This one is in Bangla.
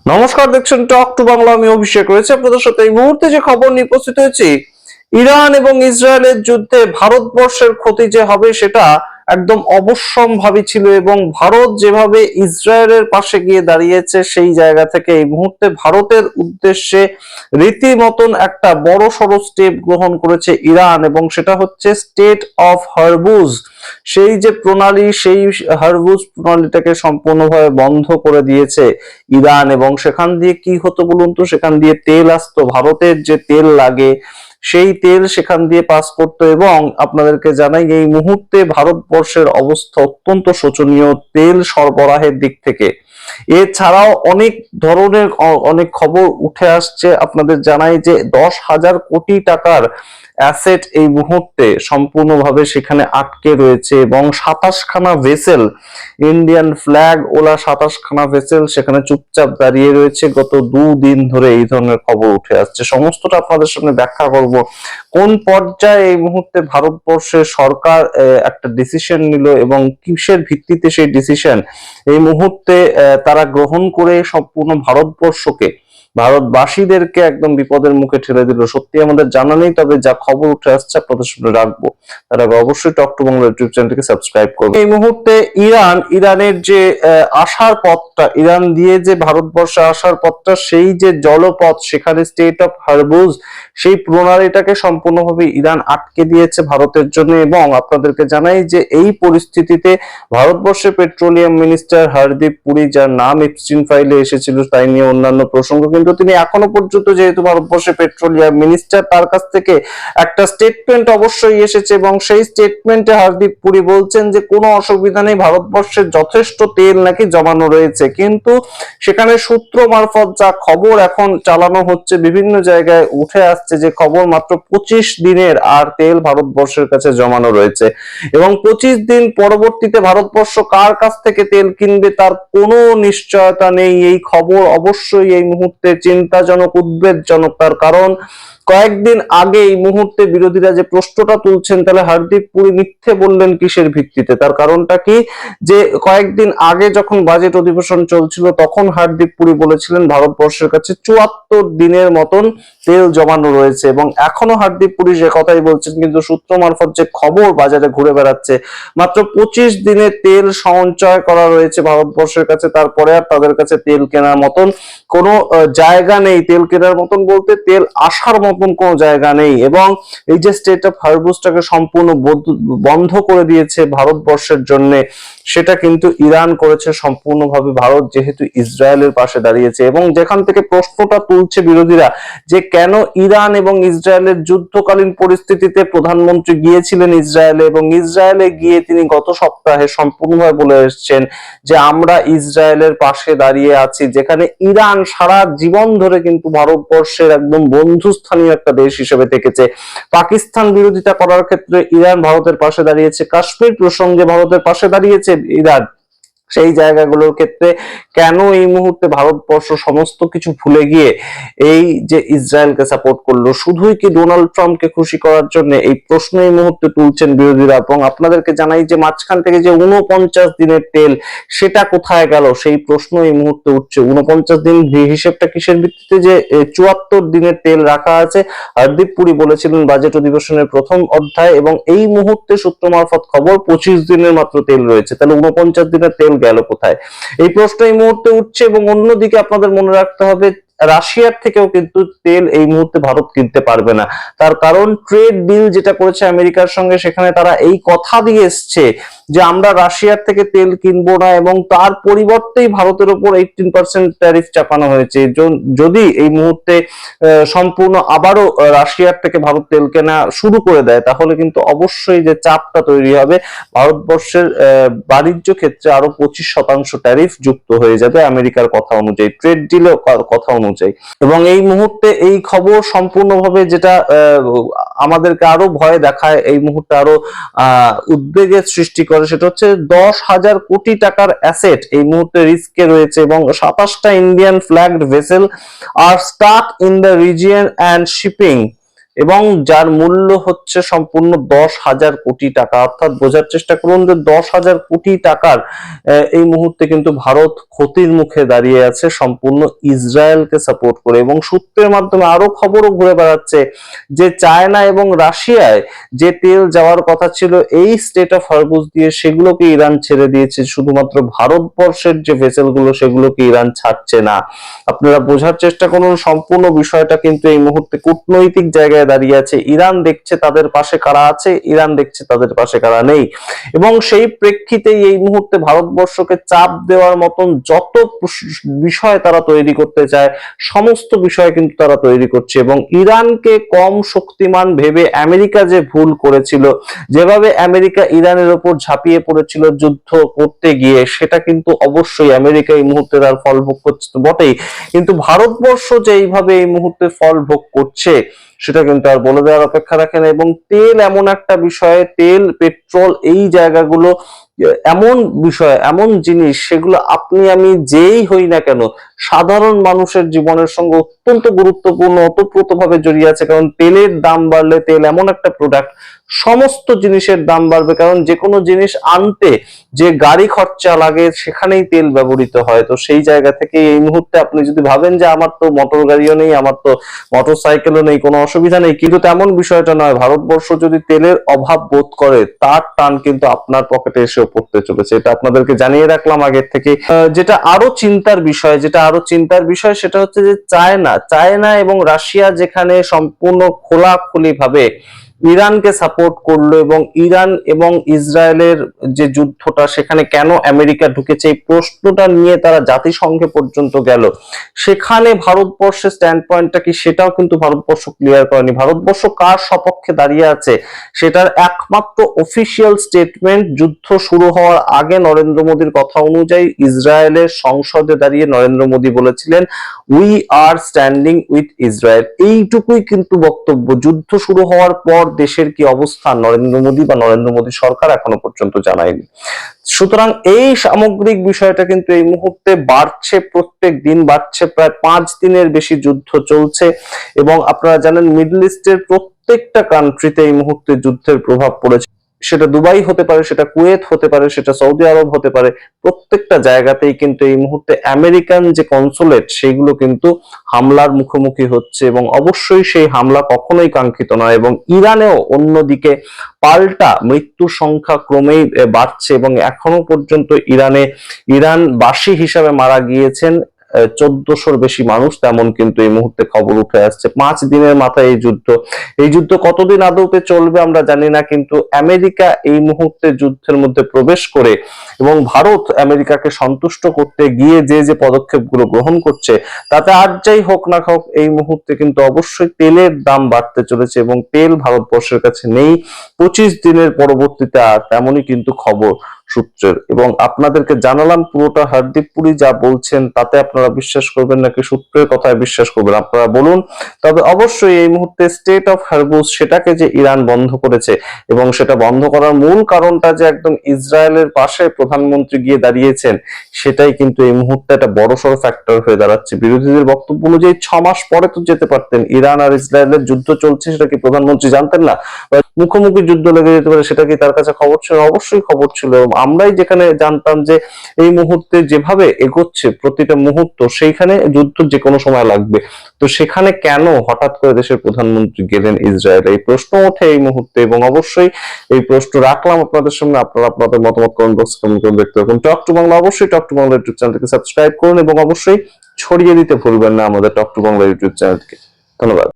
নমস্কার, দেখছেন টক টু বাংলা। আমি অভিষেক রয়েছে আপনাদের সাথে। এই মুহূর্তে যে খবর নিয়ে উপস্থিত হয়েছি, ইরান এবং ইসরায়েলের যুদ্ধে ভারতবর্ষের ক্ষতি যে হবে সেটা একদম অবশ্যম্ভাবী ছিল, এবং ভারত যেভাবে ইসরায়েলের পাশে গিয়ে দাঁড়িয়েছে সেই জায়গা থেকে এই মুহূর্তে ভারতের উদ্দেশ্যে রীতিমতন একটা বড় সড়ো স্টেপ গ্রহণ করেছে ইরান, এবং সেটা হচ্ছে স্টেট অফ হরমুজ। সেই যে প্রণালী, সেই হরমুজ প্রণালীটাকে সম্পূর্ণভাবে বন্ধ করে দিয়েছে ইরান। এবং সেখান দিয়ে কি হতো বলুন তো, সেখান দিয়ে তেল আসতো, ভারতের যে তেল লাগে সেই তেল সেখান দিয়ে পাস করতো। এবং আপনাদেরকে জানাই এই মুহূর্তে ভারতবর্ষের অবস্থা অত্যন্ত শোচনীয় তেল সরবরাহের দিক থেকে। এছাড়াও অনেক ধরনের অনেক খবর উঠে আসছে। আপনাদের জানাই যে 10,000 কোটি টাকার অ্যাসেট এই মুহূর্তে সম্পূর্ণভাবে সেখানে আটকে রয়েছে, এবং 27খানা ভেসেল, ইন্ডিয়ান ফ্ল্যাগ ওলা 27খানা ভেসেল সেখানে চুপচাপ দাঁড়িয়ে রয়েছে। গত 2 দিন ধরে এই ধরনের খবর উঠে আসছে। সমস্তটা আপনাদের সামনে ব্যাখ্যা করব। কোন পর্যায়ে এই মুহূর্তে ভারতবর্ষের সরকার একটা ডিসিশন নিল, এবং কিসের ভিত্তিতে সেই ডিসিশন এই মুহূর্তে তারা গ্রহণ করে সম্পূর্ণ ভারতবর্ষকে, ভারতবাসীদেরকে একদম বিপদের মুখে ঠেলে দিল, সত্যি আমাদের জানা নেই। তবে যা খবর উঠে আসছে আপনাদের সামনে রাখবো। তার আগে অবশ্যই টক টু বাংলা ইউটিউব চ্যানেলটিকে সাবস্ক্রাইব করবেন। এই মুহূর্তে ইরানের যে আসার পথটা, ইরান দিয়ে যে ভারতবর্ষে আসার পথটা, সেই যে জলপথ, সেখানে স্টেট অফ হরমুজ সেই প্রণালীটাকে সম্পূর্ণভাবে ইরান আটকে দিয়েছে ভারতের জন্য। এবং আপনাদেরকে জানাই যে এই পরিস্থিতিতে ভারতবর্ষের পেট্রোলিয়াম মিনিস্টার হরদীপ পুরী, যার নাম এপস্টিন ফাইলে এসেছিল, তাই নিয়ে অন্যান্য প্রসঙ্গ, কিন্তু তিনি এখনো পর্যন্ত, যেহেতু ভারতবর্ষের পেট্রোলিয়াম মিনিস্টার, তার কাছ থেকে একটা স্টেটমেন্ট অবশ্যই এসেছে, এবং সেই স্টেটমেন্টে হরদীপ পুরী বলছেন যে কোনো অসুবিধা নেই, ভারতবর্ষের যথেষ্ট তেল নাকি জমানো রয়েছে। কিন্তু সেখানে সূত্র মারফত যা খবর এখন চালানো হচ্ছে, বিভিন্ন জায়গায় উঠে আসছে যে খবর মাত্র 25 দিনের আর তেল ভারতবর্ষের কাছে জমানো রয়েছে, এবং 25 দিন পরবর্তীতে ভারতবর্ষ কার কাছ থেকে তেল কিনবে তার কোনো নিশ্চয়তা নেই। এই খবর অবশ্যই এই মুহূর্তে চিন্তাজনক, উদ্বেগজনক। তার কারণ কয়েকদিন আগে এই মুহূর্তে বিরোধীরা যে প্রশ্নটা তুলছেন, তাহলে হরদীপ পুরী মিথ্যে বললেন কিসের ভিত্তিতে? তার কারণটা কি, যে কয়েকদিন আগে যখন বাজেট অধিবেশন চলছিল, তখন হরদীপ পুরী বলেছিলেন ভারতবর্ষের কাছে 74 দিনের মতন তেল জমানো রয়েছে। এবং এখনো হরদীপ পুরী যে কথাই বলছেন, কিন্তু সূত্র মারফত যে খবর বাজারে ঘুরে বেড়াচ্ছে, মাত্র 25 দিনে তেল সঞ্চয় করা রয়েছে ভারতবর্ষের কাছে। তারপরে আর তাদের কাছে তেল কেনার মতন কোনো জায়গা নেই। তেল কেনার মতন বলতে তেল আসার মতন কোনো জায়গা নেই। এবং এই যে স্টেট অফ হরমুজটাকে সম্পূর্ণ বন্ধ করে দিয়েছে ভারতবর্ষের জন্য, সেটা কিন্তু ইরান করেছে সম্পূর্ণভাবে। ভারত যেহেতু ইসরায়েলের পাশে দাঁড়িয়েছে, এবং যেখান থেকে প্রশ্নটা তুলছে বিরোধীরা যে কেন ইরান এবং ইসরায়েলের যুদ্ধকালীন পরিস্থিতিতে প্রধানমন্ত্রী গিয়েছিলেন ইসরায়েলে, এবং ইসরায়েলে গিয়ে তিনি গত সপ্তাহে সম্পূর্ণভাবে বলে এসেছেন যে আমরা ইসরায়েলের পাশে দাঁড়িয়ে আছি, যেখানে ইরান সারা জীবন ধরে কিন্তু ভারতবর্ষের একদম বন্ধুস্থানীয় একটা দেশ হিসেবে থেকেছে। পাকিস্তান বিরোধিতা করার ক্ষেত্রে ইরান ভারতের পাশে দাঁড়িয়েছে, কাশ্মীর প্রসঙ্গে ভারতের পাশে দাঁড়িয়েছে ইরান। সেই জায়গাগুলোর ক্ষেত্রে কেন এই মুহূর্তে ভারতবর্ষ সমস্ত কিছু ভুলে গিয়ে এই যে ইসরায়েলকে সাপোর্ট করলো? শুধুই কি ডোনাল্ড ট্রাম্পকে খুশি করার জন্য? এই প্রশ্ন এই মুহূর্তে তুলছেন বিরোধীরা। এবং আপনাদেরকে জানাই যে মাঝখান থেকে যে 49 দিনের তেল, সেটা কোথায় গেল সেই প্রশ্ন এই মুহূর্তে উঠছে। 49 দিন হিসেবটা কিসের ভিত্তিতে যে 74 দিনের তেল রাখা আছে? হরদীপ পুরী বলেছিলেন বাজেট অধিবেশনের প্রথম অধ্যায়, এবং এই মুহূর্তে সূত্র মারফত খবর 25 দিনের মাত্র তেল রয়েছে। তাহলে 49 দিনের তেল গেল কোথায়? এই প্রশ্ন এই মুহূর্তে উঠছে। এবং অন্যদিকে আপনাদের মনে রাখতে হবে, রাশিয়ার থেকেও কিন্তু তেল এই মুহূর্তে ভারত কিনতে পারবে না। তার কারণ ট্রেড ডিল যেটা করেছে আমেরিকার সঙ্গে, সেখানে তারা এই কথা দিয়ে এসছে যে আমরা রাশিয়ার থেকে তেল কিনবো না, এবং তার পরিবর্তেই ভারতের উপর 18% ট্যারিফ চাপানো হয়েছে। যদি এই মুহূর্তে সম্পূর্ণ আবারও রাশিয়ার থেকে ভারত তেল কেনা শুরু করে দেয়, তাহলে কিন্তু অবশ্যই যে চাপটা তৈরি হবে, ভারতবর্ষের বাণিজ্য ক্ষেত্রে আরো 25% ট্যারিফ যুক্ত হয়ে যাবে আমেরিকার কথা অনুযায়ী, ট্রেড ডিলের কথা অনুযায়ী। এবং এই মুহূর্তে এই খবর সম্পূর্ণভাবে যেটা আমাদেরকে আরো ভয় দেখায়, এই মুহূর্তে আরো উদ্বেগের সৃষ্টি করে, সেটা হচ্ছে 10,000 কোটি টাকার অ্যাসেট এই মুহূর্তে রিস্কে রয়েছে, এবং 27টা Indian flagged vessel are stuck in the region and shipping এবং যার মূল্য হচ্ছে সম্পূর্ণ 10,000 কোটি টাকা। অর্থাৎ বোঝার চেষ্টা করুন যে 10,000 কোটি টাকার এই মুহূর্তে কিন্তু ভারত ক্ষতির মুখে দাঁড়িয়ে আছে সম্পূর্ণ ইসরায়েলকে সাপোর্ট করে। এবং সূত্রের মাধ্যমে আরো খবরও ঘুরে বেড়াচ্ছে যে চায়না এবং রাশিয়ায় যে তেল যাওয়ার কথা ছিল এই স্টেট অফ হরমুজ দিয়ে, সেগুলোকে ইরান ছেড়ে দিয়েছে। শুধুমাত্র ভারতবর্ষের যে ভেসেলগুলো সেগুলোকে ইরান ছাড়ছে না। আপনারা বোঝার চেষ্টা করুন, সম্পূর্ণ বিষয়টা কিন্তু এই মুহূর্তে কূটনৈতিক জায়গায় দাঁড়িয়ে আছে। ইরান দেখছে তাদের পাশে কারা আছে, ইরান দেখছে তাদের পাশে কারা নেই। এবং সেই প্রেক্ষিতেই এই মুহূর্তে ভারতবর্ষকে চাপ দেওয়ার মতন যত বিষয় তারা তৈরি করতে চায় সমস্ত বিষয় কিন্তু তারা তৈরি করছে। এবং ইরানকে কম শক্তিমান ভেবে আমেরিকা যে ভুল করেছিল, যেভাবে আমেরিকা ইরানের উপর ঝাঁপিয়ে পড়েছিল যুদ্ধ করতে গিয়ে, সেটা কিন্তু অবশ্যই আমেরিকা এই মুহূর্তে তার ফল ভোগ করছে তো বটেই, কিন্তু ভারতবর্ষ যে এইভাবে এই মুহূর্তে ফল ভোগ করছে সেটা কিন্তু আর বলে দেওয়ার অপেক্ষা রাখে না। এবং তেল এমন একটা বিষয়, তেল পেট্রোল এই জায়গাগুলো এমন বিষয়, এমন জিনিস, সেগুলো আপনি আমি যেই হই না কেন সাধারণ মানুষের জীবনের সঙ্গে অত্যন্ত গুরুত্বপূর্ণ, ওতপ্রোতভাবে জড়িয়ে আছে। কারণ তেলের দাম বাড়লে, তেল এমন একটা প্রোডাক্ট, সমস্ত জিনিসের দাম বাড়বে। কারণ যে কোনো জিনিস আনতে যে গাড়ি খরচা লাগে সেখানেই তেল ব্যবহৃত হয়। তো সেই জায়গা থেকে এই মুহূর্তে আপনি যদি ভাবেন যে আমার তো মোটর গাড়িও নেই, আমার তো মোটর সাইকেলও নেই, কোনো অসুবিধা নেই, কিন্তু তেমন বিষয়টা নয়। ভারতবর্ষ যদি তেলের অভাব বোধ করে তার টান কিন্তু আপনার পকেটে এসে পড়তে চলেছে। এটা আপনাদেরকে জানিয়ে রাখলাম আগের থেকে। যেটা আরো চিন্তার বিষয়, সেটা হচ্ছে যে চায়না এবং রাশিয়া যেখানে সম্পূর্ণ খোলাখুলি ভাবে ইরানকে সাপোর্ট করলো, এবং ইরান এবং ইসরায়েলের যে যুদ্ধটা সেখানে কেন আমেরিকা ঢুকেছে এই প্রশ্নটা নিয়ে তারা জাতিসংঘে পর্যন্ত গেল, সেখানে ভারতবর্ষের স্ট্যান্ড পয়েন্টটা কি সেটাও কিন্তু ভারতবর্ষ ক্লিয়ার করেনি। ভারতবর্ষ কার সপক্ষে দাঁড়িয়ে আছে সেটার একমাত্র অফিসিয়াল স্টেটমেন্ট যুদ্ধ শুরু হওয়ার আগে নরেন্দ্র মোদীর কথা অনুযায়ী ইসরায়েলের সংসদে দাঁড়িয়ে নরেন্দ্র মোদী বলেছিলেন we are standing with Israel. এইটুকুই কিন্তু বক্তব্য। যুদ্ধ শুরু হওয়ার পর দেশের কি অবস্থান নরেন্দ্র মোদী বা নরেন্দ্র মোদী সরকার এখনো পর্যন্ত জানায়নি। সুতরাং এই সামগ্রিক বিষয়টা কিন্তু এই মুহূর্তে বাড়ছে, প্রত্যেক দিন বাড়ছে। প্রায় 5 দিনের বেশি যুদ্ধ চলছে। এবং আপনারা জানেন মিডল ইস্টের প্রত্যেকটা কান্ট্রিতে এই মুহূর্তে যুদ্ধের প্রভাব পড়েছে। সেটা দুবাই হতে পারে, সেটা কুয়েত হতে পারে, সেটা সৌদি আরব হতে পারে, প্রত্যেকটা জায়গাতেই কিন্তু এই মুহূর্তে আমেরিকান যে কনসুলেট সেগুলো কিন্তু হামলার মুখোমুখি হচ্ছে। এবং অবশ্যই সেই হামলা কখনোই কাঙ্ক্ষিত নয়। এবং ইরানেও অন্যদিকে পাল্টা মৃত্যুর সংখ্যা ক্রমেই বাড়ছে। এবং এখনো পর্যন্ত ইরানবাসী হিসাবে মারা গিয়েছেন 1400-র বেশি মানুষ, তেমন কিন্তু এই মুহূর্তে খবর উঠে আসছে। 5 দিনের মাথায় এই যুদ্ধ কতদিন আদৌতে চলবে আমরা জানি না, কিন্তু আমেরিকা এই মুহূর্তে যুদ্ধের মধ্যে প্রবেশ করে এবং ভারত আমেরিকাকে সন্তুষ্ট করতে গিয়ে যে পদক্ষেপগুলো গ্রহণ করছে, তাতে আর যাই হোক না হোক এই মুহূর্তে কিন্তু অবশ্যই তেলের দাম বাড়তে চলেছে। এবং তেল ভারতবর্ষের কাছে নেই 25 দিনের পরবর্তীতে, আর তেমনই কিন্তু খবর সূত্রের। এবং আপনাদেরকে জানালাম পুরোটা। হার্দিক পুরী যা বলছেন তাতে আপনারা বিশ্বাস করবেন নাকি সূত্রের কথায় বিশ্বাস করবেন আপনারা বলুন। তবে অবশ্যই এই মুহূর্তে স্টেট অফ হরমুজ সেটাকে যে ইরান বন্ধ করেছে, এবং সেটা বন্ধ করার মূল কারণটা যে একদম ইসরায়েলের পাশে প্রধানমন্ত্রী গিয়ে দাঁড়িয়েছেন, সেটাই কিন্তু এই মুহূর্তে একটা বড়সড় ফ্যাক্টর হয়ে দাঁড়াচ্ছে। বিরোধীদের বক্তব্য অনুযায়ী 6 মাস পরে তো যেতে পারতেন। ইরান আর ইসরায়েলের যুদ্ধ চলছে সেটা কি প্রধানমন্ত্রী জানতেন না? মুখোমুখি যুদ্ধ লেগে যেতে পারে সেটা কি তার কাছে খবর ছিল? অবশ্যই খবর ছিল। আমরাই যেখানে জানতাম যে এই মুহূর্তে যেভাবে এগোচ্ছে প্রতিটা মুহূর্ত, সেইখানে যুদ্ধ যে কোনো সময় লাগবে। তো সেখানে কেন হঠাৎ করে দেশের প্রধানমন্ত্রী গেলেন ইসরায়েলে, এই প্রশ্ন ওঠে এই মুহূর্তে। এবং অবশ্যই এই প্রশ্ন রাখলাম আপনাদের সামনে। আপনারা আপনাদের মতামত কমেন্ট বক্সে কমেন্ট করে দেখতে থাকুন। টক টু বাংলা, অবশ্যই টক টু বাংলা ইউটিউব চ্যানেলকে সাবস্ক্রাইব করুন এবং অবশ্যই ছড়িয়ে দিতে ভুলবেন না আমাদের টক টু বাংলা ইউটিউব চ্যানেলকে। ধন্যবাদ।